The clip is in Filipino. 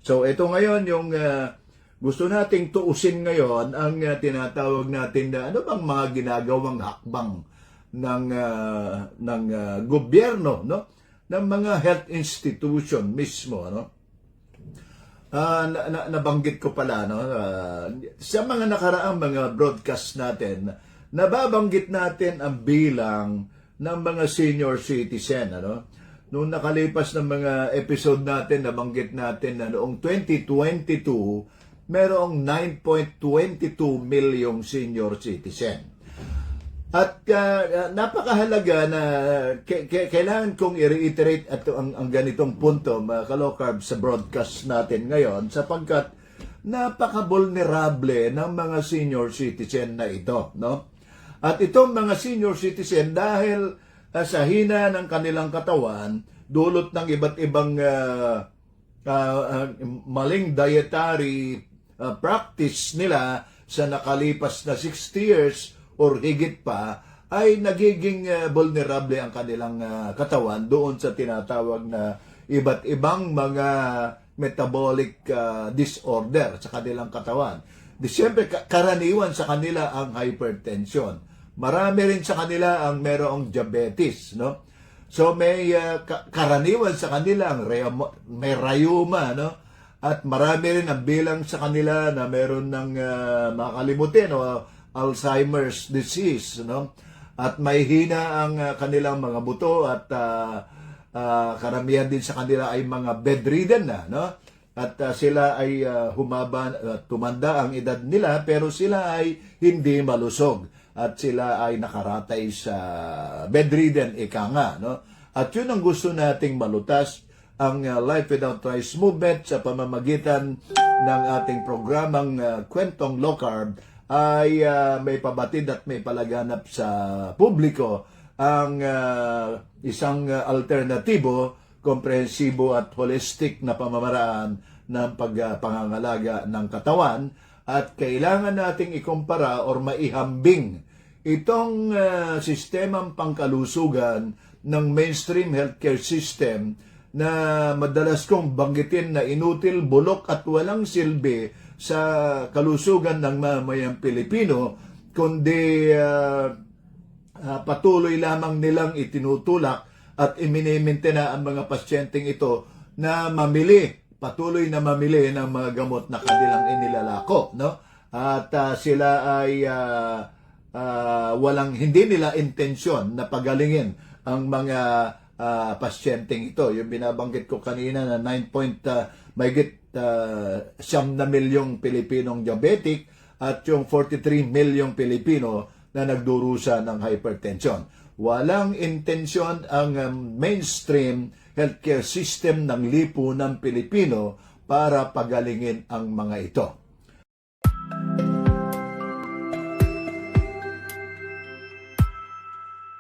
So ito ngayon yung gusto nating tuusin ngayon ang tinatawag natin na ano bang mga ginagawang hakbang ng gobyerno, no? Ng mga health institution mismo, no? Nabanggit ko pala, no? Sa mga nakaraang mga broadcast natin, nababanggit natin ang bilang ng mga senior citizen, ano? Noong nakalipas ng mga episode natin, nabanggit natin na noong 2022, merong 9.22 milyong senior citizen. At napakahalaga na kailangan kong i-reiterate at ang ganitong punto, mga ka-low-carb, sa broadcast natin ngayon sapagkat napaka-vulnerable ng mga senior citizen na ito, no? At itong mga senior citizen dahil sa hina ng kanilang katawan, dulot ng iba't ibang maling dietary practice nila sa nakalipas na 60 years or higit pa, ay nagiging vulnerable ang kanilang katawan doon sa tinatawag na iba't ibang mga metabolic disorder sa kanilang katawan. Siyempre, karaniwan sa kanila ang hypertension. Marami rin sa kanila ang merong diabetes, no? So may karaniwan sa kanila ang may rheuma, no? At marami rin ang bilang sa kanila na meron ng makalimutin o Alzheimer's disease, no? At may hina ang kanilang mga buto at karamihan din sa kanila ay mga bedridden na, no? At sila ay tumanda ang edad nila pero sila ay hindi malusog at sila ay nakaratay sa bedridden, ika nga, no? At yun ang gusto nating malutas, ang Life Without Rice movement sa pamamagitan ng ating programang Kwentong Low Carb ay may pabatid at may palaganap sa publiko ang isang alternatibo, komprehensibo at holistic na pamamaraan ng pangangalaga ng katawan, at kailangan nating ikumpara or maihambing itong sistemang pangkalusugan ng mainstream healthcare system na madalas kong banggitin na inutil, bulok at walang silbi sa kalusugan ng mamayang Pilipino, kundi patuloy lamang nilang itinutulak at iminimentena ang mga pasyenteng ito na patuloy na mamili ng mga gamot na kanilang inilalako, no? At sila ay hindi nila intensyon na pagalingin ang mga pasyenteng ito. Yung binabanggit ko kanina na 9 na milyong Pilipinong diabetic at yung 43 milyong Pilipino na nagdurusa ng hypertension. Walang intensyon ang mainstream healthcare system ng lipunan Pilipino para pagalingin ang mga ito.